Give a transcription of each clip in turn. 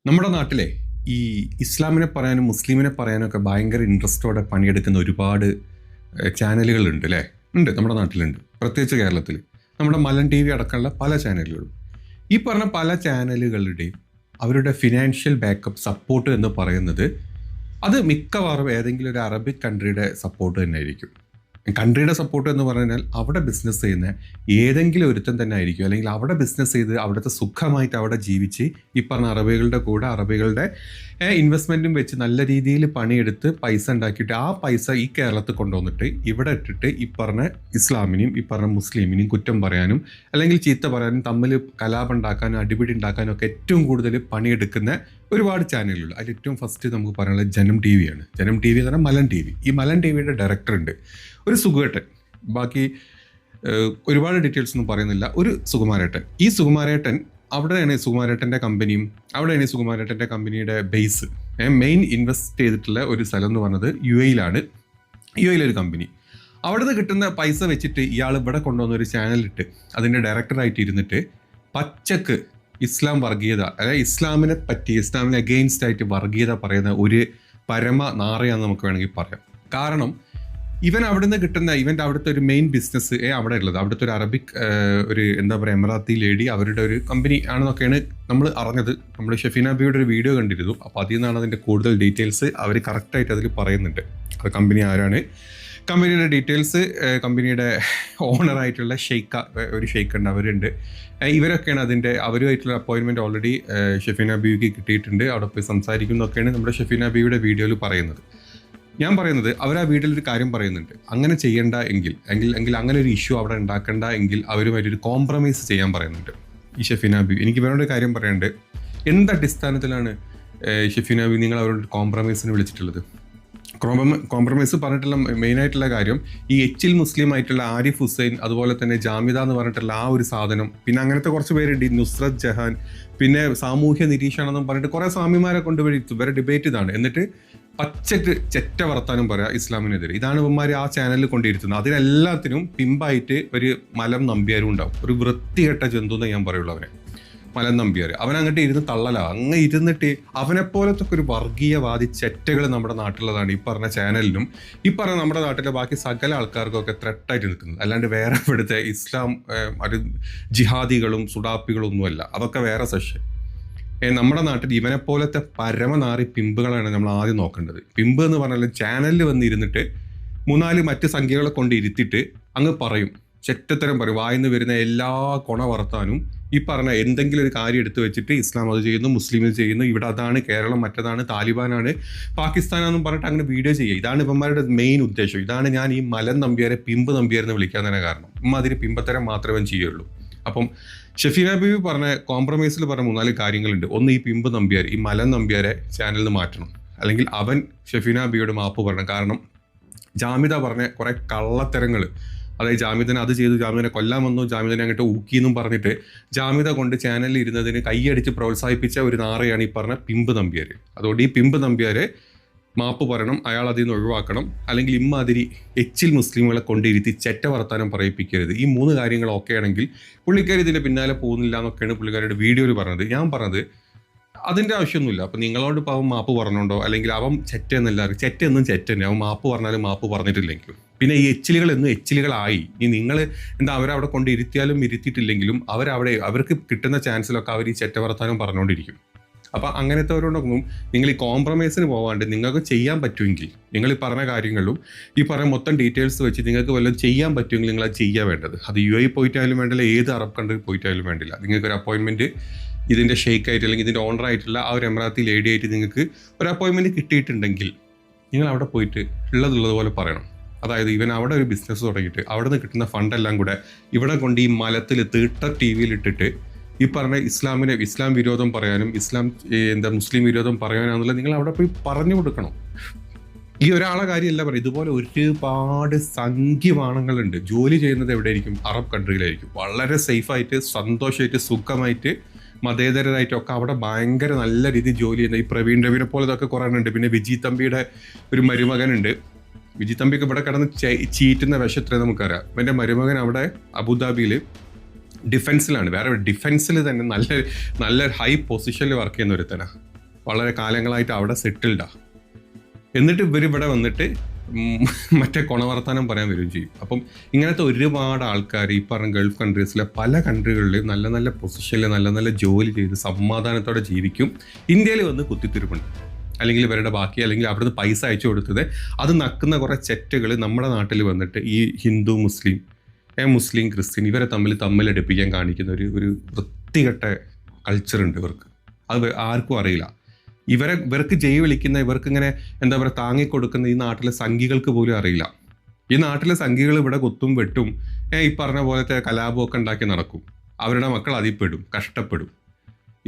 നമ്മുടെ നാട്ടിലെ ഈ ഇസ്ലാമിനെ പറയാനും മുസ്ലിമിനെ പറയാനും ഒക്കെ ഭയങ്കര ഇൻട്രസ്റ്റോടെ പണിയെടുക്കുന്ന ഒരുപാട് ചാനലുകളുണ്ട് അല്ലേ? ഉണ്ട്, നമ്മുടെ നാട്ടിലുണ്ട്, പ്രത്യേകിച്ച് കേരളത്തിൽ. നമ്മുടെ മലൻ ടി വി അടക്കമുള്ള പല ചാനലുകളും. ഈ പറഞ്ഞ പല ചാനലുകളുടെയും അവരുടെ ഫിനാൻഷ്യൽ ബാക്കപ്പ് സപ്പോർട്ട് എന്ന് പറയുന്നത് അത് മിക്കവാറും ഏതെങ്കിലും ഒരു അറബിക് കൺട്രിയുടെ സപ്പോർട്ട് തന്നെ ആയിരിക്കും. കൺട്രിയുടെ സപ്പോർട്ട് എന്ന് പറഞ്ഞാൽ അവിടെ ബിസിനസ് ചെയ്യുന്ന ഏതെങ്കിലും ഒരുത്തൻ തന്നെ ആയിരിക്കും, അല്ലെങ്കിൽ അവിടെ ബിസിനസ് ചെയ്ത് അവിടുത്തെ സുഖമായിട്ട് അവിടെ ജീവിച്ച് ഈ പറഞ്ഞ അറബികളുടെ കൂടെ അറബികളുടെ ഇൻവെസ്റ്റ്മെൻറ്റും വെച്ച് നല്ല രീതിയിൽ പണിയെടുത്ത് പൈസ ഉണ്ടാക്കിയിട്ട് ആ പൈസ ഈ കേരളത്തിൽ കൊണ്ടുവന്നിട്ട് ഇവിടെ ഇട്ടിട്ട് ഈ പറഞ്ഞ ഇസ്ലാമിനെയും ഈ പറഞ്ഞ മുസ്ലിമിനെയും കുറ്റം പറയാനും അല്ലെങ്കിൽ ചീത്ത പറയാനും തമ്മിൽ കലാപം ഉണ്ടാക്കാനും അടിപിടി ഉണ്ടാക്കാനും ഒക്കെ ഏറ്റവും കൂടുതൽ പണിയെടുക്കുന്ന ഒരുപാട് ചാനലുകൾ. അതിൽ ഏറ്റവും ഫസ്റ്റ് നമുക്ക് പറയാനുള്ളത് ജനം ടി വിയാണ്. ജനം ടി വി എന്ന് പറഞ്ഞാൽ മലൻ ടി വി. ഈ മലൻ ടി വിയുടെ ഡയറക്ടറുണ്ട് ഒരു സുകുമാരേട്ടൻ. ബാക്കി ഒരുപാട് ഡീറ്റെയിൽസ് ഒന്നും പറയുന്നില്ല. ഒരു സുകുമാരേട്ടൻ. ഈ സുകുമാരേട്ടൻ അവിടെയാണ് സുകുമാരേട്ടൻ്റെ കമ്പനിയും അവിടെയാണ് ഈ സുകുമാരേട്ടൻ്റെ കമ്പനിയുടെ ബേസ്. മെയിൻ ഇൻവെസ്റ്റ് ചെയ്തിട്ടുള്ള ഒരു സ്ഥലം എന്ന് പറഞ്ഞത് യു എയിലാണ്. യു എയിലൊരു കമ്പനി. അവിടുന്ന് കിട്ടുന്ന പൈസ വെച്ചിട്ട് ഇയാൾ ഇവിടെ കൊണ്ടുവന്ന ഒരു ചാനലിട്ട് അതിൻ്റെ ഡയറക്ടറായിട്ട് ഇരുന്നിട്ട് പച്ചക്ക് ഇസ്ലാം വർഗീയത, അതായത് ഇസ്ലാമിനെ പറ്റി ഇസ്ലാമിന് അഗെയിൻസ്റ്റ് ആയിട്ട് വർഗീയത പറയുന്ന ഒരു പരമ നാറയാന്ന് നമുക്ക് വേണമെങ്കിൽ പറയാം. കാരണം ഇവൻ അവിടുന്ന് കിട്ടുന്ന ഇവൻ്റെ അവിടുത്തെ ഒരു മെയിൻ ബിസിനസ് അവിടെ ഉള്ളത് അവിടുത്തെ ഒരു അറബിക് ഒരു എന്താ പറയുക എമറാത്തി ലേഡി അവരുടെ ഒരു കമ്പനി ആണെന്നൊക്കെയാണ് നമ്മൾ അറിഞ്ഞത്. നമ്മൾ ഷെഫീന ബിയുടെ ഒരു വീഡിയോ കണ്ടിരുന്നു. അപ്പോൾ അതിൽ നിന്നാണ് അതിൻ്റെ കൂടുതൽ ഡീറ്റെയിൽസ് അവർ കറക്റ്റായിട്ട് അതിൽ പറയുന്നുണ്ട്. അത് കമ്പനി ആരാണ്, കമ്പനിയുടെ ഡീറ്റെയിൽസ്, കമ്പനിയുടെ ഓണറായിട്ടുള്ള ഒരു ഷെയ്ഖ് ഉണ്ട്, അവരുണ്ട്. ഇവരൊക്കെയാണ് അതിൻ്റെ അവരുമായിട്ടുള്ള അപ്പോയിൻമെൻറ്റ് ഓൾറെഡി ഷെഫീന ബിക്ക് കിട്ടിയിട്ടുണ്ട്. അവിടെ പോയി സംസാരിക്കുന്നതൊക്കെയാണ് നമ്മുടെ ഷെഫീന ബിയുടെ വീഡിയോയിൽ പറയുന്നത്. ഞാൻ പറയുന്നത് അവർ ആ വീട്ടിലൊരു കാര്യം പറയുന്നുണ്ട്, അങ്ങനെ ചെയ്യേണ്ട എങ്കിൽ അങ്ങനെ ഒരു ഇഷ്യൂ അവിടെ ഉണ്ടാക്കേണ്ട എങ്കിൽ അവരുമായിട്ടൊരു കോംപ്രമൈസ് ചെയ്യാൻ പറയുന്നുണ്ട് ഈ ഷെഫീന ബി. എനിക്ക് വേറൊരു കാര്യം പറയാനുണ്ട്. എന്ത് അടിസ്ഥാനത്തിലാണ് ഷെഫീന ബി നിങ്ങൾ അവരോട് കോംപ്രമൈസിന് വിളിച്ചിട്ടുള്ളത്? കോംപ്രമൈസ് പറഞ്ഞിട്ടുള്ള മെയിനായിട്ടുള്ള കാര്യം ഈ എച്ചിൽ മുസ്ലിം ആയിട്ടുള്ള ആരിഫ് ഹുസൈൻ, അതുപോലെ തന്നെ ജാമിദ എന്ന് പറഞ്ഞിട്ടുള്ള ആ ഒരു സാധനം, പിന്നെ അങ്ങനത്തെ കുറച്ച് പേരുണ്ട്, നുസ്രത് ജഹാൻ, പിന്നെ സാമൂഹ്യ നിരീക്ഷണം എന്നും പറഞ്ഞിട്ട് കുറേ സ്വാമിമാരെ കൊണ്ടുപോയി ഇവരെ ഡിബേറ്റ് ഇതാണ്. എന്നിട്ട് പച്ചക്ക് ചെറ്റ വർത്താനം പറയാം ഇസ്ലാമിനെതിരെ. ഇതാണ് ഇവന്മാർ ആ ചാനലിൽ കൊണ്ടിരുത്തുന്നത്. അതിനെല്ലാത്തിനും പിമ്പായിട്ട് ഒരു മലം നമ്പ്യാരും ഉണ്ടാവും. ഒരു വൃത്തികെട്ട ജന്തു എന്ന് ഞാൻ പറയുള്ളൂ അവനെ, മലം നമ്പ്യാർ. അവൻ അങ്ങോട്ട് ഇരുന്ന് തള്ളലാ, അങ്ങ് ഇരുന്നിട്ട് അവനെപ്പോലത്തെ ഒരു വർഗീയവാദി ചെറ്റകൾ നമ്മുടെ നാട്ടിലുള്ളതാണ് ഈ പറഞ്ഞ ചാനലിനും ഈ പറഞ്ഞ നമ്മുടെ നാട്ടിലെ ബാക്കി സകല ആൾക്കാർക്കും ഒക്കെ ത്രെട്ടായിട്ട് നിൽക്കുന്നത്. അല്ലാണ്ട് വേറെ ഇവിടുത്തെ ഇസ്ലാം ഒരു ജിഹാദികളും സുഡാപ്പികളും ഒന്നുമല്ല, അതൊക്കെ വേറെ സെഷൻ. നമ്മുടെ നാട്ടിൽ ഇവനെപ്പോലത്തെ പരമനാറി പിമ്പുകളാണ് നമ്മൾ ആദ്യം നോക്കേണ്ടത്. പിമ്പ് എന്ന് പറഞ്ഞാൽ ചാനലിൽ വന്നിരുന്നിട്ട് 3-4 മറ്റ് സംഖ്യകളെ കൊണ്ട് ഇരുത്തിയിട്ട് അങ്ങ് പറയും, ചെറ്റത്തരം പറയും, വായിന്ന് വരുന്ന എല്ലാ കൊണ വർത്താനും ഈ പറഞ്ഞ എന്തെങ്കിലും ഒരു കാര്യം എടുത്തു വെച്ചിട്ട് ഇസ്ലാം അത് ചെയ്യുന്നു, മുസ്ലിം ചെയ്യുന്നു, ഇവിടെ അതാണ്, കേരളം മറ്റതാണ്, താലിബാനാണ്, പാകിസ്ഥാനാണെന്നും പറഞ്ഞിട്ട് അങ്ങനെ വീഡിയോ ചെയ്യുക. ഇതാണ് ഇവന്മാരുടെ മെയിൻ ഉദ്ദേശം. ഇതാണ് ഞാൻ ഈ മലൻ നമ്പ്യാരെ പിമ്പ് നമ്പ്യാരെന്ന് വിളിക്കാൻ തന്നെ കാരണം. ഇമ്മാതിരി പിമ്പത്തരം മാത്രമേ ചെയ്യുള്ളൂ. അപ്പം ഷെഫീന ബീവി പറഞ്ഞ കോംപ്രമൈസിൽ പറഞ്ഞ 3-4 കാര്യങ്ങളുണ്ട്. ഒന്ന്, ഈ പിമ്പ് നമ്പ്യാർ, ഈ മലൻ നമ്പ്യാരെ ചാനലിൽ നിന്ന് മാറ്റണം, അല്ലെങ്കിൽ അവൻ ഷെഫീന ബിയോട് മാപ്പ് പറയണം. കാരണം ജാമിദ പറഞ്ഞ കുറേ കള്ളത്തരങ്ങൾ, അതായത് ജാമിദനെ അത് ചെയ്തു, ജാമിദനെ കൊല്ലാൻ വന്നു, ജാമിദനെ അങ്ങോട്ട് ഊക്കിയെന്നും പറഞ്ഞിട്ട് ജാമിദ കൊണ്ട് ചാനലിൽ ഇരുന്നതിന് കൈയടിച്ച് പ്രോത്സാഹിപ്പിച്ച ഒരു നാറയാണ് ഈ പറഞ്ഞ പിമ്പ് നമ്പ്യാർ. അതുകൊണ്ട് ഈ പിമ്പ് നമ്പ്യാരെ മാപ്പ് പറയണം, അയാൾ അതിൽ നിന്ന് ഒഴിവാക്കണം, അല്ലെങ്കിൽ ഇമ്മാതിരി എച്ചിൽ മുസ്ലിമുകളെ കൊണ്ടിരുത്തി ചെറ്റ വർത്താനം പറയിപ്പിക്കരുത്. ഈ 3 കാര്യങ്ങൾ ഓക്കെ ആണെങ്കിൽ പുള്ളിക്കാർ ഇതിൻ്റെ പിന്നാലെ പോകുന്നില്ല എന്നൊക്കെയാണ് പുള്ളിക്കാരുടെ വീഡിയോയിൽ പറഞ്ഞത്. ഞാൻ പറഞ്ഞത് അതിൻ്റെ ആവശ്യമൊന്നുമില്ല. അപ്പം നിങ്ങളോട് ഇപ്പോൾ അവൻ മാപ്പ് പറഞ്ഞുകൊണ്ടോ, അല്ലെങ്കിൽ അവൻ ചെറ്റെന്നല്ല, ചെറ്റെന്നും ചെറ്റന്നെ, അവൻ മാപ്പ് പറഞ്ഞാലും മാപ്പ് പറഞ്ഞിട്ടില്ലെങ്കിൽ പിന്നെ ഈ എച്ചിലുകൾ എന്നും എച്ചിലുകളായി. ഈ നിങ്ങൾ എന്താ അവരവിടെ കൊണ്ട് ഇരുത്തിയാലും ഇരുത്തിയിട്ടില്ലെങ്കിലും അവർക്ക് കിട്ടുന്ന ചാൻസിലൊക്കെ അവർ ഈ ചെറ്റ വർത്താനം പറഞ്ഞുകൊണ്ടിരിക്കും. അപ്പം അങ്ങനത്തെവരോടൊന്നും നിങ്ങൾ ഈ കോംപ്രമൈസിന് പോകാണ്ട് നിങ്ങൾക്ക് ചെയ്യാൻ പറ്റുമെങ്കിൽ, നിങ്ങൾ ഈ പറഞ്ഞ കാര്യങ്ങളിലും ഈ പറഞ്ഞ മൊത്തം ഡീറ്റെയിൽസ് വെച്ച് നിങ്ങൾക്ക് വല്ലതും ചെയ്യാൻ പറ്റുമെങ്കിൽ നിങ്ങൾ അത് ചെയ്യാൻ വേണ്ടത്. അത് യു എ പോയിട്ടായാലും വേണ്ടില്ല, ഏത് അറബ് കൺട്രി പോയിട്ടായാലും വേണ്ടില്ല. നിങ്ങൾക്കൊരു അപ്പോയിൻമെൻറ്റ് ഇതിൻ്റെ ഷെയ്ക്കായിട്ട് അല്ലെങ്കിൽ ഇതിൻ്റെ ഓണറായിട്ടുള്ള ആ ഒരു എമറാത്തി ലേഡി ആയിട്ട് നിങ്ങൾക്ക് ഒരു അപ്പോയിൻമെൻറ്റ് കിട്ടിയിട്ടുണ്ടെങ്കിൽ നിങ്ങൾ അവിടെ പോയിട്ട് ഉള്ളതുപോലെ പറയണം. അതായത് ഇവൻ അവിടെ ഒരു ബിസിനസ് തുടങ്ങിയിട്ട് അവിടെ നിന്ന് കിട്ടുന്ന ഫണ്ടെല്ലാം കൂടെ ഇവിടെ കൊണ്ട് ഈ മലത്തിൽ തീട്ട ടി വിയിൽ ഇട്ടിട്ട് ഈ പറഞ്ഞ ഇസ്ലാം വിരോധം പറയാനും മുസ്ലിം വിരോധം പറയാനാണെന്നുള്ളത് നിങ്ങൾ അവിടെ പോയി പറഞ്ഞു കൊടുക്കണം. ഈ ഒരാളെ കാര്യമല്ല പറയും, ഇതുപോലെ ഒരുപാട് സംഖ്യവാണങ്ങളുണ്ട്. ജോലി ചെയ്യുന്നത് എവിടെയായിരിക്കും? അറബ് കൺട്രിയിലായിരിക്കും. വളരെ സേഫായിട്ട് സന്തോഷമായിട്ട് സുഖമായിട്ട് മതേതരരായിട്ടൊക്കെ അവിടെ ഭയങ്കര നല്ല രീതിയിൽ ജോലി ചെയ്യുന്ന ഈ പ്രവീൺ രവിനെ പോലെ ഇതൊക്കെ കുറേ ഉണ്ട്. പിന്നെ വിജി തമ്പിയുടെ ഒരു മരുമകനുണ്ട്. വിജി തമ്പിക്ക് ഇവിടെ കിടന്ന് ചീറ്റുന്ന വിഷത്രേ നമുക്കറിയാം. എൻ്റെ മരുമകൻ അവിടെ അബുദാബിയിൽ ഡിഫൻസിലാണ്. വേറെ ഡിഫൻസിൽ തന്നെ നല്ല ഹൈ പൊസിഷനിൽ വർക്ക് ചെയ്യുന്ന ഒരുത്തനാണ്. വളരെ കാലങ്ങളായിട്ട് അവിടെ സെറ്റിൽഡാ. എന്നിട്ട് ഇവരിവിടെ വന്നിട്ട് മറ്റേ കൊണവർത്താനം പറയാൻ വരികയും ചെയ്യും. അപ്പം ഇങ്ങനത്തെ ഒരുപാട് ആൾക്കാർ ഈ പറഞ്ഞ ഗൾഫ് കൺട്രീസിലെ പല കൺട്രികളിലും നല്ല നല്ല പൊസിഷനിൽ നല്ല നല്ല ജോലി ചെയ്ത് സമാധാനത്തോടെ ജീവിക്കും. ഇന്ത്യയിൽ വന്ന് കുത്തിത്തിരിപ്പുണ്ട്, അല്ലെങ്കിൽ ഇവരുടെ ബാക്കി, അല്ലെങ്കിൽ അവിടുന്ന് പൈസ അയച്ചു കൊടുത്തത് അത് നക്കുന്ന കുറേ ചെറ്റുകൾ നമ്മുടെ നാട്ടിൽ വന്നിട്ട് ഈ ഹിന്ദു മുസ്ലിം ക്രിസ്ത്യൻ ഇവരെ തമ്മിലടുപ്പിക്കാൻ കാണിക്കുന്ന ഒരു വൃത്തികെട്ട കൾച്ചറുണ്ട് ഇവർക്ക്. അത് ആർക്കും അറിയില്ല. ഇവർക്ക് ജയ് വിളിക്കുന്ന, ഇവർക്ക് ഇങ്ങനെ എന്താ പറയുക താങ്ങിക്കൊടുക്കുന്ന ഈ നാട്ടിലെ സംഘികൾക്ക് പോലും അറിയില്ല. ഈ നാട്ടിലെ സംഘികൾ ഇവിടെ കുത്തും വെട്ടും ഈ പറഞ്ഞ പോലത്തെ കലാപമൊക്കെ ഉണ്ടാക്കി നടക്കും. അവരുടെ മക്കൾ അതിൽപ്പെടും, കഷ്ടപ്പെടും.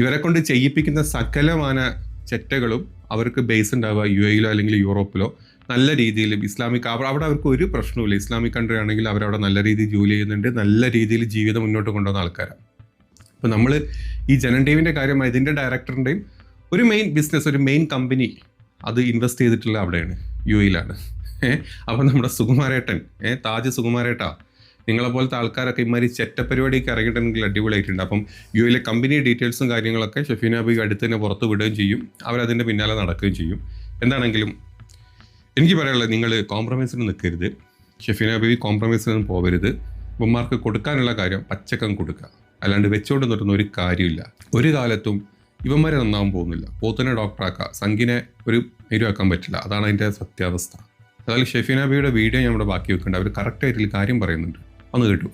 ഇവരെ കൊണ്ട് ചെയ്യിപ്പിക്കുന്ന സകലമാന ചെറ്റകളും അവർക്ക് ബേസ് ഉണ്ടാവുക UAE അല്ലെങ്കിൽ യൂറോപ്പിലോ നല്ല രീതിയിൽ ഇസ്ലാമിക്, അവിടെ അവർക്ക് ഒരു പ്രശ്നവുമില്ല. ഇസ്ലാമിക് കൺട്രി ആണെങ്കിൽ അവരവിടെ നല്ല രീതിയിൽ ജോലി ചെയ്യുന്നുണ്ട്, നല്ല രീതിയിൽ ജീവിതം മുന്നോട്ട് കൊണ്ടുവന്ന ആൾക്കാരാണ്. അപ്പോൾ നമ്മൾ ഈ ജനൻ ടിവിൻ്റെ കാര്യം, ഇതിൻ്റെ ഡയറക്ടറിൻ്റെയും ഒരു മെയിൻ ബിസിനസ്, ഒരു മെയിൻ കമ്പനി അത് ഇൻവെസ്റ്റ് ചെയ്തിട്ടുള്ള അവിടെയാണ്, UAE-ലാണ്. അപ്പം നമ്മുടെ സുകുമാരേട്ടൻ, താജ് സുകുമാരേട്ടാ, നിങ്ങളെപ്പോലത്തെ ആൾക്കാരൊക്കെ ഇമാതിരി ചെറ്റപ്പരിപാടിയൊക്കെ ഇറങ്ങിയിട്ടുണ്ടെങ്കിൽ അടിപൊളിയായിട്ടുണ്ട്. അപ്പം UAE-ലെ കമ്പനി ഡീറ്റെയിൽസും കാര്യങ്ങളൊക്കെ ഷെഫീന ബീവി അടുത്ത് തന്നെ പുറത്ത് വിടുകയും ചെയ്യും, അവരതിൻ്റെ പിന്നാലെ നടക്കുകയും ചെയ്യും. എന്താണെങ്കിലും എനിക്ക് പറയാനുള്ളത്, നിങ്ങൾ കോംപ്രമൈസിന് നിൽക്കരുത്. ഷെഫീന ബീവി കോംപ്രമൈസിനൊന്നും പോകരുത്. ഉമ്മമാർക്ക് കൊടുക്കാനുള്ള കാര്യം പച്ചക്കം കൊടുക്കുക, അല്ലാണ്ട് വെച്ചോണ്ട് നിർത്തുന്ന ഒരു കാര്യമില്ല. ഒരു കാലത്തും ഇവന്മാരെ നന്നാവാൻ പോകുന്നില്ല. പോത്തിനെ ഡോക്ടറാക്കുക, സംഘിനെ ഒരു നേരുവാക്കാൻ പറ്റില്ല. അതാണ് അതിൻ്റെ സത്യാവസ്ഥ. അതായത് ഷെഫീന ബീവിയുടെ വീഡിയോ ഞാൻ ഇവിടെ ബാക്കി വെക്കുന്നുണ്ട്. അവർ കറക്റ്റായിട്ട് കാര്യം പറയുന്നുണ്ട്, ഒന്ന് കേട്ടു.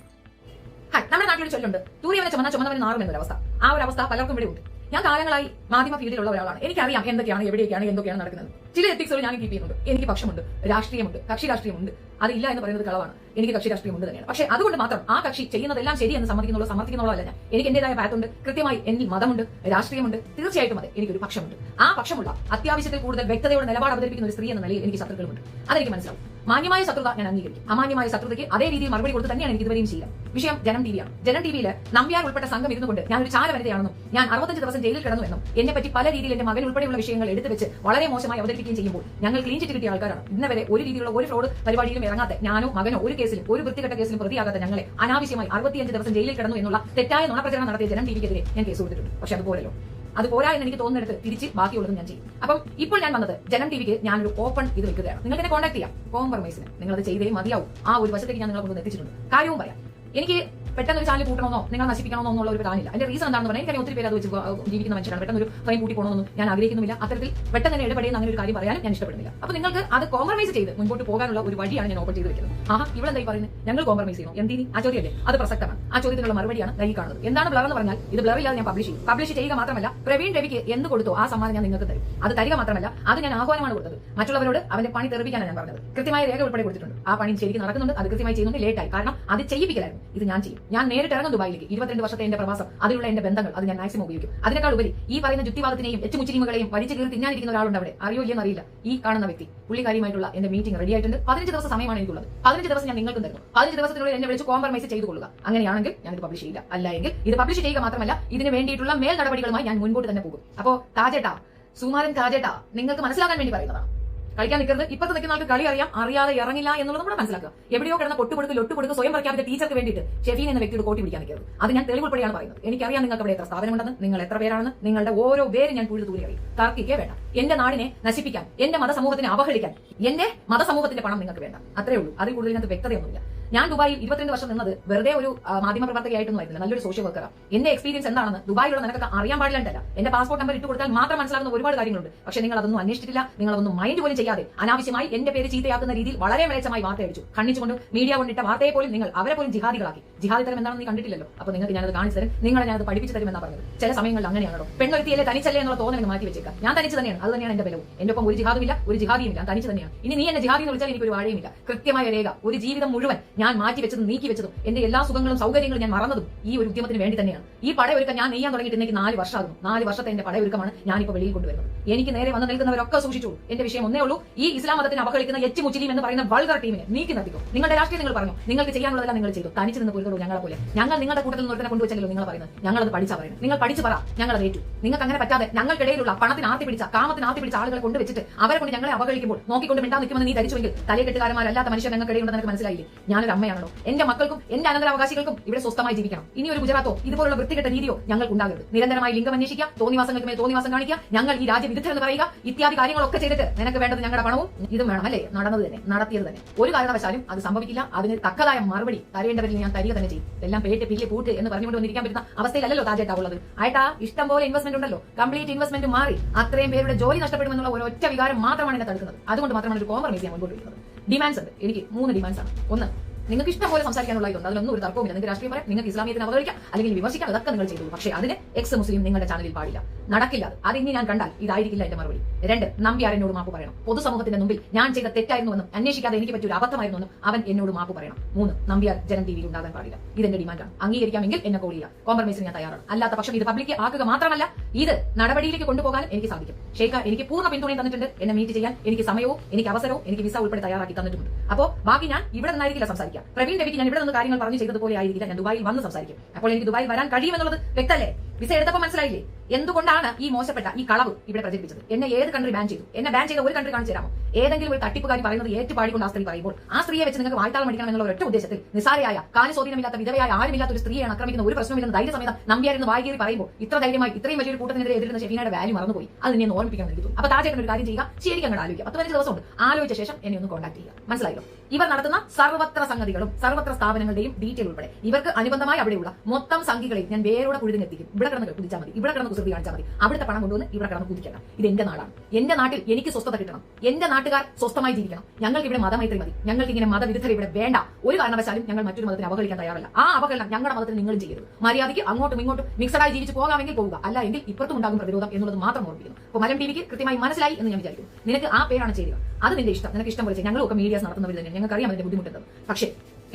നമ്മുടെ നാട്ടിൽ ചൊല്ലുണ്ട്, തൂരിയവനെ ചുമന്നവൻ നാറും എന്നൊരവസ്ഥ. ആ ഒരു അവസ്ഥ പലർക്കും ഇവിടെ ഉണ്ട്. ഞാൻ കാലങ്ങളായി മാധ്യമ ഫീൽഡിലുള്ള ഒരാളാണ്. എനിക്കറിയാം എന്തൊക്കെയാണ്, എവിടെയൊക്കെയാണ്, എന്തൊക്കെയാണ് നടക്കുന്നത്. ചില എത്തിക്സുകൾ ഞാൻ കീപ്പ് ചെയ്യുന്നുണ്ട്. എനിക്ക് പക്ഷമുണ്ട്, രാഷ്ട്രീയമുണ്ട്, കക്ഷി രാഷ്ട്രീയമുണ്ട്. അതില്ല എന്ന് പറയുന്നത് കളവാണ്. എനിക്ക് കക്ഷി രാഷ്ട്രീയമുണ്ട് തന്നെയാണ്. പക്ഷേ അതുകൊണ്ട് മാത്രം ആ കക്ഷി ചെയ്യുന്നതെല്ലാം ശരിയെന്ന് സമർത്ഥിക്കുന്നുള്ളതല്ല ഞാൻ. എനിക്ക് എന്റേതായ പാത്തുണ്ട്, കൃത്യമായി എന്നിൽ മതമുണ്ട്, രാഷ്ട്രീയമുണ്ട്. തീർച്ചയായിട്ടും അതെ, എനിക്കൊരു പക്ഷമുണ്ട്. ആ പക്ഷമുള്ള അത്യാവശ്യത്തിൽ കൂടുതൽ വ്യക്തതയോടെ നിലപാട് അവതരിപ്പിക്കുന്ന ഒരു സ്ത്രീ എന്ന നിലയിൽ എനിക്ക് ശത്രുക്കളുമുണ്ട്. അതെനിക്ക് മനസ്സിലാവും. മാന്യമായ ശത്രുത ഞാൻ അംഗീകരിക്കും. അമാന്യമായ ശത്രുതയ്ക്ക് അതേ രീതിയിൽ മറുപടി കൊടുത്ത് തന്നെയാണ് എനിക്ക് ഇതുവരെയും ചെയ്യാം. വിഷയം ജനം ടിവിയാണ്. ജനം ടിവിയിൽ നമ്പ്യാർ ഉൾപ്പെട്ട സംഘം ഇരുന്നുകൊണ്ട് ഞാൻ ഒരു ചാര വനിതയാണെന്നും ഞാൻ 65 ദിവസം ജയിലിൽ കിടന്നുവെന്നും എന്നെപ്പറ്റി പല രീതിയിൽ എന്റെ മകൻ ഉൾപ്പെടെയുള്ള വിഷയങ്ങൾ എടുത്തു വെച്ച് വളരെ മോശമായി അവതരിപ്പിക്കുകയും ചെയ്യുമ്പോൾ ഞങ്ങൾ ക്ലീൻ ചിറ്റ് കിട്ടിയ ആൾക്കാരാണ്. ഇന്നവരെ ഒരു രീതിയിലുള്ള ഒരു ഫ്രോഡ് പരിപാടിയിലും ഇറങ്ങാത്ത ഞാനോ മകനോ ഒരു കേസിലും ഒരു വൃത്തികെട്ട കേസിലും പ്രതിയാകാത്ത ഞങ്ങളെ അനാവശ്യമായി 65 ദിവസം ജയിലിൽ കിടന്നു എന്നുള്ള തെറ്റായ നുണപ്രചരണം നടത്തിയ ജനം ടിവിക്കെതിരെ ഞാൻ കേസ് കൊടുത്തിട്ടുണ്ട്. പക്ഷെ അതുപോലല്ലോ, അത് പോരാ എന്ന് എനിക്ക് തോന്നുന്നിടത്ത് തിരിച്ച് ബാക്കിയുള്ളതും ഞാൻ ചെയ്യും. അപ്പം ഇപ്പോൾ ഞാൻ വന്നത് ജനം ടിവിക്ക് ഞാനൊരു ഓപ്പൺ ഇത് വെക്കുകയാണ്. നിങ്ങൾക്ക് എന്നെ കോൺടാക്ട് ചെയ്യാം കോംപ്രമൈസിന്. നിങ്ങളത് ചെയ്തേ മതിയാവും. ആ ഒരു വശത്തേക്ക് ഞാൻ നിങ്ങളെ കൊണ്ട് എത്തിച്ചിട്ടുണ്ട്. കാര്യവും പറയാം. എനിക്ക് പെട്ടെന്ന് ഒരു ചാനൽ കൂട്ടണമെന്നോ നിങ്ങൾ നശിപ്പിക്കണമെന്നോ എന്നുള്ള ഒരു പ്ലാനില്ല. അതിന്റെ റീസൺ എന്താണെന്ന് പറഞ്ഞാൽ എനിക്കറിയാം ഒത്തിരി പേര് അത് വെച്ച് ജീവിക്കുന്ന മനുഷ്യരാണ്. പെട്ടെന്ന് ഒരു ഫൈൻ കൂട്ടി പോകണമെന്നും ഞാൻ ആഗ്രഹിക്കുന്നില്ല. അത്തരത്തിൽ പെട്ടെന്ന് തന്നെ ഇടപെടുന്ന അങ്ങനെ ഒരു കാര്യം പറയാനും ഞാൻ ഇഷ്ടപ്പെടുന്നില്ല. അപ്പൊ നിങ്ങൾക്ക് അത് കോംപ്രമൈസ് ചെയ്ത് മുൻപോട്ട് പോകാനുള്ള ഒരു വഴിയാണ് ഞാൻ ഓപ്പൺ ചെയ്ത് വെക്കുന്നത്. ഇവിടെ എന്തായി പറയുന്നത്, ഞങ്ങൾ കോംപ്രമൈസ് ചെയ്യണം എന്തിന്? ആ ചോദ്യമല്ലേ, അത് പ്രസക്തമാണ്. ആ ചോദ്യത്തിനുള്ള മറുപടിയാണ് ഈ കാണുന്നത്. എന്താണ് ബ്ലർ എന്ന് പറഞ്ഞാൽ, ഇത് ബ്ലർ ചെയ്യാതെ ഞാൻ പബ്ലിഷ് ചെയ്യുക മാത്രമല്ല, പ്രവീൺ രവിക്ക് എന്ത് കൊടുത്തോ ആ സമ്മാനം ഞാൻ നിങ്ങൾക്ക് തരും. അത് തരിക മാത്രമല്ല, അത് ഞാൻ ആഹ്വാനമാണ് കൊടുത്തത്. മറ്റുള്ളവരോട് അവന്റെ പണി തെറിപ്പിക്കാനാണ് ഞാൻ പറഞ്ഞത്. കൃത്യമായ രേഖ ഉൾപ്പെടെ കൊടുത്തിട്ടുണ്ട്. ആ പണി ശരിക്കും നടക്കുന്നുണ്ട്, അത് കൃത്യമായി ചെയ്യുന്നുണ്ട്. ലേറ്റായി, കാരണം അത് ചെയ്യിപ്പിക്കലായിരുന്നു. ഇത് ഞാൻ ചെയ്യും. ഞാൻ നേരിട്ട് ഇറങ്ങും ദുബായിലേക്ക്. 22 വർഷത്തെ എന്റെ പ്രവാസം, അതിലുള്ള എന്റെ ബന്ധങ്ങൾ, അത് ഞാൻ മാക്സിമം ഉപയോഗിക്കും. അതിനേക്കാൾ ഉപരി ഈ പറയുന്ന ജുക്തിവാദത്തിനെയും മുച്ചിരിമകളെയും വലിച്ചു കീറി തിന്നാനിരിക്കുന്ന ഒരാളുണ്ട് അവിടെ. അറിയോ ഇല്ലെന്ന് അറിയില്ല. ഈ കാണുന്ന വ്യക്തി പുള്ളിക്കാരിയുമായിട്ടുള്ള എന്റെ മീറ്റിംഗ് റെഡി ആയിട്ടുണ്ട്. 15 ദിവസം സമയമാണ് എനിക്കുള്ളത്. 15 ദിവസം ഞാൻ നിങ്ങൾക്കും തരുന്നു. 15 ദിവസത്തിനുള്ളിൽ എന്നെ വിളിച്ച് കോംപ്രമൈസ് ചെയ്തു കൊള്ളുക. അങ്ങനെയാണെങ്കിൽ ഞാനിത് പബ്ലിഷ് ചെയ്യില്ല. അല്ല എങ്കിൽ ഇത് പബ്ലിഷ് ചെയ്യുക മാത്രമല്ല, ഇതിന് വേണ്ടിയിട്ടുള്ള മേൽ നടപടികളുമായി ഞാൻ മുൻപോട്ട് തന്നെ പോകും. അപ്പോ താജേട്ടാ, സുമാരൻ താജേട്ടാ, നിങ്ങൾക്ക് മനസ്സിലാക്കാൻ വേണ്ടി പറയുന്നതാണ്. കളിക്കാൻ നിൽക്കരുത്. ഇപ്പത്തെ നിൽക്കുന്ന ആൾക്ക് കളി അറിയാം, അറിയാതെ ഇറങ്ങില്ല എന്നുള്ളത് കൂടെ മനസ്സിലാക്കുക. എവിടെയോ കിടന്ന പൊട്ടുകൊടുത്ത് ലൊട്ടുകൊടുത്ത് സ്വയം പ്രഖ്യാപിച്ച ടീച്ചർക്ക് വേണ്ടിയിട്ട് ഷെഫീൻ എന്ന വ്യക്തിയുടെ കോട്ടി പിടിക്കാൻ നിൽക്കരുത്. അത് ഞാൻ തെളിവുൾപ്പെടെയാണ് പറയുന്നത്. എനിക്കറിയാം നിങ്ങൾക്ക് അവിടെ എത്ര സ്ഥാപനമുണ്ടെന്ന്, നിങ്ങൾ എത്ര പേരാണെന്ന്, നിങ്ങളുടെ ഓരോ പേര് ഞാൻ കൂടുതൽ തൂരി അറിയും. തർക്കിക്കേ വേണ്ട. എന്റെ നാടിനെ നശിപ്പിക്കാൻ, എന്റെ മതസമൂഹത്തിനെ അവഹേളിക്കാൻ എന്റെ മതസമൂഹത്തിന്റെ പണം നിങ്ങൾക്ക് വേണ്ട. അത്രേ ഉള്ളൂ. അതിൽ കൂടുതൽ ഇതിനകത്ത് വ്യക്തതയൊന്നുമില്ല. ഞാൻ ദുബായിൽ 22 വർഷം നിന്നത് വെറുതെ ഒരു മാധ്യമ പ്രവർത്തകയായിട്ടൊന്നും ആയിരുന്നില്ല, നല്ലൊരു സോഷ്യൽ വർക്കറാണ്. എന്റെ എക്സ്പീരിയൻസ് എന്താണെന്ന് ദുബായിലുള്ള നിനക്കൊക്കെ അറിയാൻ പാടില്ലല്ല. എന്റെ പാസ്പോർട്ട് നമ്പർ ഇട്ട് കൊടുത്താൽ മാത്രം മനസ്സിലാകുന്ന ഒരുപാട് കാര്യങ്ങളുണ്ട്. പക്ഷേ നിങ്ങൾ അതൊന്നും അന്വേഷിച്ചിട്ടില്ല. നിങ്ങൾ അതൊന്നും മൈൻഡ് പോലും ചെയ്യാതെ അനാവശ്യമായി എന്റെ പേര് ചീത്തയാക്കുന്ന രീതിയിൽ വളരെ മികച്ചമായി വാർത്ത അടിച്ചു. ഖണ്ഡിച്ചുകൊണ്ട് മീഡിയ കൊണ്ടിട്ട വാർത്തയെ പോലും നിങ്ങൾ അവരെ പോലും ജിഹാദികളാക്കി. ജിഹാദി തരം എന്താണെന്ന് നീ കണ്ടിട്ടില്ലല്ലോ. അപ്പോൾ നിങ്ങൾക്ക് ഞാനത് കാണിച്ചു തരും, നിങ്ങളെ ഞാനത് പഠിപ്പിച്ചു തരുമെന്നാണ് പറഞ്ഞത്. ചില സമയങ്ങളിൽ അങ്ങനെയാണോ? പെണ്ണൊരുത്തിയല്ലേ തനിച്ചല്ലേ എന്നുള്ള തോന്നൽ മാറ്റി വെച്ചേക്കാം. ഞാൻ തനിച്ച് തന്നെയാണ്. അത് തന്നെയാണ് എന്റെ ബലവും. എന്റെ ഒപ്പം ഒരു ജിഹാദുമില്ല, ഒരു ജിഹാദിയുമില്ല, തനിച്ച് തന്നെയാണ്. ഇനി നീ എന്നെ ജിഹാദി എന്ന് വിളിച്ചാൽ എനിക്ക് ഒരു വാഴയുമില്ല. കൃത്യമായ രേഖ, ഒരു ജീവിതം മുഴുവൻ ഞാൻ മാറ്റി വെച്ചതും നീക്കി വെച്ചതും എന്റെ എല്ലാ സുഖങ്ങളും സൗകര്യങ്ങളും ഞാൻ മറന്നതും ഈ ഒരു ഉദ്യമത്തിന് വേണ്ടി തന്നെയാണ്. ഈ പടയൊരുക്കം ഞാൻ നെയ്യാൻ തുടങ്ങിയിട്ട് എനിക്ക് 4 വർഷമാകുന്നു. 4 വർഷത്തെ എന്റെ പടയൊരുക്കമാണ് ഞാനിപ്പോൾ വെളിയിൽ കൊണ്ടുവരുന്നത്. എനിക്ക് നേരെ വന്ന് നിൽക്കുന്നവരൊക്കെ സൂക്ഷിച്ചോളൂ. എന്റെ വിഷയം ഒന്നേ ഉള്ളൂ, ഈ ഇസ്ലാം മതത്തിന് അവഹേളിക്കുന്ന മുസ്ലിം എന്ന് പറയുന്ന വൾഗർ ടീമിനെ നീക്കി നിർത്തിക്കോ. നിങ്ങളുടെ രാഷ്ട്രീയം നിങ്ങൾ പറഞ്ഞു, നിങ്ങൾക്ക് ചെയ്യാനുള്ളതെല്ലാം നിങ്ങൾ ചെയ്തു. തനിച്ച് നിന്ന് പോരുള്ളൂ ഞങ്ങളെ പോലെ. ഞങ്ങൾ നിങ്ങളുടെ കൂട്ടത്തിൽ നിർത്തനെ കൊണ്ടുവച്ചല്ലോ നിങ്ങൾ പറയുന്നത്. ഞങ്ങളത് പഠിച്ചാ പറയുന്നത്. നിങ്ങൾ പഠിച്ചു പറ, ഞങ്ങൾ ഏറ്റു. നിങ്ങൾക്ക് അങ്ങനെ പറ്റാതെ ഞങ്ങൾക്കിടയിലുള്ള പണത്തിന് ആത്തി പിടിച്ച, കാമത്തിന് ആത്തി പിടിച്ച ആളുകളെ കൊണ്ടുവച്ചിട്ട് അവരെ കൊണ്ട് ഞങ്ങളെ അവഹേളിക്കുമ്പോൾ നോക്കിക്കൊണ്ട് മിണ്ടാൻ നിൽക്കുമെന്ന് നീ ധരിച്ചുവെങ്കിൽ തലയെക്കെട്ടുകാരന്മാരല്ലാത്ത മനുഷ്യർ ഞങ്ങൾക്കിടയിൽ ഉണ്ടെന്ന് എനിക്ക് മനസ്സിലായില്ലേ? ഞാൻ ഞാനൊരു അമ്മയാണല്ലോ. എന്റെ മക്കൾക്കും എന്റെ അനന്തരാവകാശികൾക്കും ഇവിടെ സ്വസ്ഥമായി ജീവിക്കണം. ഇനി ഒരു ഗുജറാത്തോ ഇതുപോലുള്ള വൃത്തികെട്ട രീതിയോ ഞങ്ങൾക്ക് ഉണ്ടാകരുത്. നിരന്തരമായി ലിംഗം അന്വേഷിക്കുക, തോന്നിവാസങ്ങൾക്ക് മേൽ തോന്നിവാസം കാണിക്കുക, ഞങ്ങൾ ഈ രാജ്യവിരുദ്ധരെന്ന് പറയുക, ഇത്യാദി കാര്യങ്ങളൊക്കെ ചെയ്തിട്ട് നിനക്ക് വേണ്ടത് ഞങ്ങളുടെ പണവും ഇതും വേണം അല്ലേ? നടന്നത് തന്നെ, നടത്തിയത് തന്നെ. ഒരു കാരണവശാലും അത് സംഭവിക്കില്ല. അതിന് തക്കതായ മറുപടി തരേണ്ടവരിൽ ഞാൻ തരിക തന്നെ ചെയ്യും. എല്ലാം പേട്ട് പില്ല് പൂട്ട് എന്ന് പറഞ്ഞുകൊണ്ട് വന്നിരിക്കാൻ പറ്റുന്ന അവസ്ഥയിലല്ലോ താജേട്ടാ ഉള്ളത്. ആയിട്ടാ ഇഷ്ടം പോലെ ഇൻവെസ്റ്റ്മെന്റ് ഉണ്ടല്ലോ. കംപ്ലീറ്റ് ഇൻവെസ്റ്റ്മെന്റ് മാറി അത്രയും പേരുടെ ജോലി നഷ്ടപ്പെടുമെന്നുള്ള ഒരൊറ്റ വികാരം മാത്രമാണ് എന്നെ തടുക്കുന്നത്. അതുകൊണ്ട് മാത്രമാണ് ഒരു കോംപ്രമൈസ് ചെയ്യാൻ മുൻപോട്ട് വരുന്നത്. ഡിമാൻഡ്സ് ഉണ്ട് എനിക്ക്. 3 ഡിമാൻഡ്സ് ആണ്. ഒന്ന്, നിങ്ങൾക്ക് ഇഷ്ടം പോലെ സംസാരിക്കാനുള്ള ഇതുണ്ട്, അതിലൊന്നും ഒരു തർക്കവുമില്ല. നിങ്ങൾക്ക് രാഷ്ട്രീയം പറയാം, നിങ്ങൾക്ക് ഇസ്ലാമിയത്തിന് അവഗണിക്കാം, അല്ലെങ്കിൽ വിമർശിക്കാം, അതൊക്കെ നിങ്ങൾ ചെയ്തു. പക്ഷേ അതിന് എക്സ് മുസ്ലിം നിങ്ങളുടെ ചാനലിൽ പാടില്ല, നടക്കില്ല. അത് ഇനി ഞാൻ കണ്ടാൽ ഇതായിരിക്കില്ല എന്റെ മറുപടി. 2, നമ്പ്യാർ എന്നോട് മാപ്പ് പറയണം. പൊതുസമൂഹത്തിന്റെ മുമ്പിൽ ഞാൻ ചെയ്ത തെറ്റായിരുന്നുവെന്നും അന്വേഷിക്കാതെ എനിക്ക് പറ്റിയ ഒരു അബദ്ധമായിരുന്നെന്നും അവൻ എന്നോട് മാപ്പ് പറയണം. 3, നമ്പ്യാർ ജനം ടിവിയിൽ ഉണ്ടാകാൻ പാടില്ല. ഇതെന്റെ ഡിമാൻഡാണ്. അംഗീകരിക്കാമെങ്കിൽ എന്നെ കോൾ ചെയ്യുക. കോംപ്രമൈസിന് ഞാൻ തയ്യാറാണ്. അല്ലാത്ത പക്ഷം ഇത് പബ്ലിക് ആക്കുക മാത്രമല്ല, ഇത് നടപടിയിലേക്ക് കൊണ്ടുപോകാൻ എനിക്ക് സാധിക്കും. ഷെയ്ഖ എനിക്ക് പൂർണ്ണ പിന്തുണയും തന്നിട്ടുണ്ട്. എന്നെ മീറ്റ് ചെയ്യാൻ എനിക്ക് സമയവും എനിക്ക് അവസരവും എനിക്ക് വിസ ഉൾപ്പെടെ തയ്യാറാക്കി തന്നിട്ടുണ്ട്. അപ്പോൾ ബാക്കി ഞാൻ ഇവിടെ നിന്നായിരിക്കില്ല സംസാരിക്കുക. പ്രവീൺ രവിക്ക് ഞാൻ ഇവിടെ നിന്ന് കാര്യങ്ങൾ പറഞ്ഞു ചെയ്തതുപോലെ ആയിരിക്കില്ല ഞാൻ ദുബായിൽ വന്ന് സംസാരിക്കും. അപ്പോൾ എനിക്ക് ദുബായിൽ വരാൻ കഴിയുമെന്നുള്ളത് വ്യക്തമല്ലേ? വിസ എടുത്തപ്പോൾ മനസ്സിലായില്ലേ എന്തുകൊണ്ടാണ് ഈ മോശപ്പെട്ട ഈ കളവ് ഇവിടെ പ്രചരിപ്പിച്ചത്? എന്നെ ഏത് കൺട്രി ബാൻ ചെയ്തു? എന്നെ ബാൻ ചെയ്ത ഒരു കൺട്രി കാണിച്ചു തരാമോ? ഏതെങ്കിലും ഒരു തട്ടിപ്പുകാരി പറയുന്നത് ഏറ്റുപാടിക്കൊണ്ട് ആ സ്ത്രീ പറയുമ്പോൾ ആ സ്ത്രീയെ വെച്ച് നിങ്ങൾക്ക് വായ്ത്താളം അടിക്കണം എന്നുള്ള ഒറ്റ ഉദ്ദേശത്തിൽ നിസാരയായ കാലസ്വാധീനമില്ലാത്ത വിധവയായ ആരുമില്ലാത്ത ഒരു സ്ത്രീയാണ് ആക്രമിക്കുന്ന ഒരു പ്രശ്നമില്ലെന്ന് ധൈര്യസമേതം നമ്പ്യാരെന്ന് വായികേറി പറയുമ്പോൾ ഇത്ര ധൈര്യമായി ഇത്രയും വലിയൊരു കൂട്ടത്തിനെതിരെ എതിരുന്ന ഷെഫീനയുടെ വാല്യൂ മറന്നുപോയി. അത് നിന്നെ ഓർമ്മിപ്പിക്കാൻ വേണ്ടി. അപ്പൊ താജേട്ടൻ ഒരു കാര്യം ചെയ്യുക, ശരിക്കും അങ്ങോട്ട് ആലോചിക്കുക. 10-15 ദിവസമുണ്ട്. ആലോചിച്ച ശേഷം എന്നെ ഒന്ന് കോൺടാക്ട് ചെയ്യുക. മനസ്സിലായല്ലോ? ഇവർ നടത്തുന്ന സർവത്ര സംഗതികളും സർവത്ര സ്ഥാപനങ്ങളുടെയും ഡീറ്റെയിൽ ഉൾപ്പെടെ ഇവർക്ക് അനുബന്ധമായി അവിടെയുള്ള മൊത്തം സംഖ്യകളെ ഞാൻ വേരോടെ കുഴിഞ്ഞെത്തിക്കും. ഇവിടെ കിടന്ന് കുതിച്ചാൽ മതി, ഇവിടെ കിടന്ന് കുസൃതി കാണിച്ചാൽ മതി. അവിടുത്തെ പണം കൊണ്ടുവന്ന് ഇവിടെ കിടന്ന് കുതിക്കണം. ഇത് എന്റെ നാടാണ്. എന്റെ നാട്ടിൽ എനിക്ക് സ്വസ്ഥത കിട്ടണം. എന്റെ നാട്ടുകാർ സ്വസ്ഥമായി ജീവിക്കണം. ഞങ്ങൾക്ക് ഇവിടെ മതമൈത്രി മതി. ഞങ്ങൾക്ക് ഇങ്ങനെ മതവിരുദ്ധർ ഇവിടെ വേണ്ട. ഒരു കാരണവശാലും ഞങ്ങൾ മറ്റൊരു മതത്തിന് അവഗണിക്കാൻ തയ്യാറല്ല. ആ അവഗണന ഞങ്ങളുടെ മതത്തിന് നിങ്ങളും ചെയ്യരുത്. മര്യാദയ്ക്ക് അങ്ങോട്ടും ഇങ്ങോട്ടും മിക്സഡായി ജീവിച്ച് പോകാമെങ്കിൽ പോവുക, അല്ല എങ്കിൽ ഇപ്പുറത്തും ഉണ്ടാകും പ്രതിരോധം എന്നുള്ളത് മാത്രം ഓർമ്മിക്കുന്നു. അപ്പോൾ മലം ടിവിക്ക് കൃത്യമായി മനസ്സിലായി എന്ന് ഞാൻ വിചാരിക്കുന്നു. നിനക്ക് ആ പേരാണ് ചേരുക. അത് നിന്റെ ഇഷ്ടം. നിനക്ക് ഇഷ്ടം പോലെ ചെയ്യും. ഞങ്ങളൊക്കെ മീഡിയാസ് നടത്തുന്നവർ തന്നെ. ഞങ്ങൾക്ക് അറിയാം അതിന്റെ ബുദ്ധിമുട്ടുള്ളത്. പക്ഷേ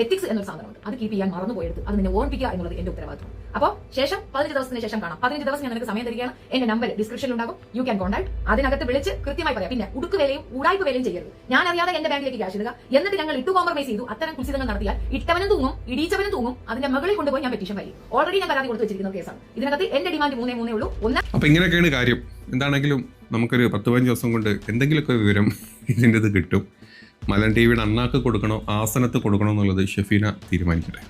എത്തിക്സ് എന്നൊരു സാധനമുണ്ട്. അത് കീപ്പ് ചെയ്യാൻ മറന്നു പോയെടുത്ത് അത് നിന്നെ ഓർമ്മിപ്പിക്കുക എന്നുള്ളത് എന്റെ ഉത്തരവാദിത്വം. അപ്പോൾ ശേഷം 15 ദിവസത്തിന് ശേഷം കാണാം. 15 ദിവസം ഞാൻ നിനക്ക് സമയം തരികയാണ്. എന്റെ നമ്പർ ഡിസ്ക്രിപ്ഷനിൽ ഉണ്ടാകും. You can contact. അതിനകത്ത് വിളിച്ച് കൃത്യമായി പറയാം. പിന്നെ ഉടുക്ക് വേലയും ഉടായ്പ വേലയും ചെയ്യരുത്. ഞാൻ അറിയാതെ എന്റെ ബാങ്കിലേക്ക് ക്യാഷ് ഇടുക, എന്നിട്ട് ഞങ്ങൾ ഇട്ടു കോംപ്രമൈസ് ചെയ്തു. അത്തരം കുൽസിതങ്ങൾ നടത്തിയാൽ ഇട്ടവനും തൂങ്ങും, ഇടിച്ചവനും തൂങ്ങും. അതിന്റെ മുകളിൽ കൊണ്ടുപോയി ഞാൻ പെറ്റീഷൻ ഫയൽ. ഓൾറെഡി ഞാൻ പരാതി കൊടുത്തു വെച്ചിരിക്കുന്ന കേസാണ്. ഇതിനകത്ത് എന്റെ ഡിമാൻഡ് 3 ഉള്ളൂ. ഒന്ന്, അപ്പൊ ഇങ്ങനെയൊക്കെയാണ് കാര്യം. എന്താണെങ്കിലും നമുക്കൊരു 10-15 ദിവസം കൊണ്ട് എന്തെങ്കിലുമൊക്കെ വിവരം ഇതിൻ്റെ ഇത് കിട്ടും. മലൻ ടിവിയുടെ അണ്ണാക്ക് കൊടുക്കണോ ആസനത്ത് കൊടുക്കണോ എന്നുള്ളത് ഷെഫീന തീരുമാനിക്കട്ടെ.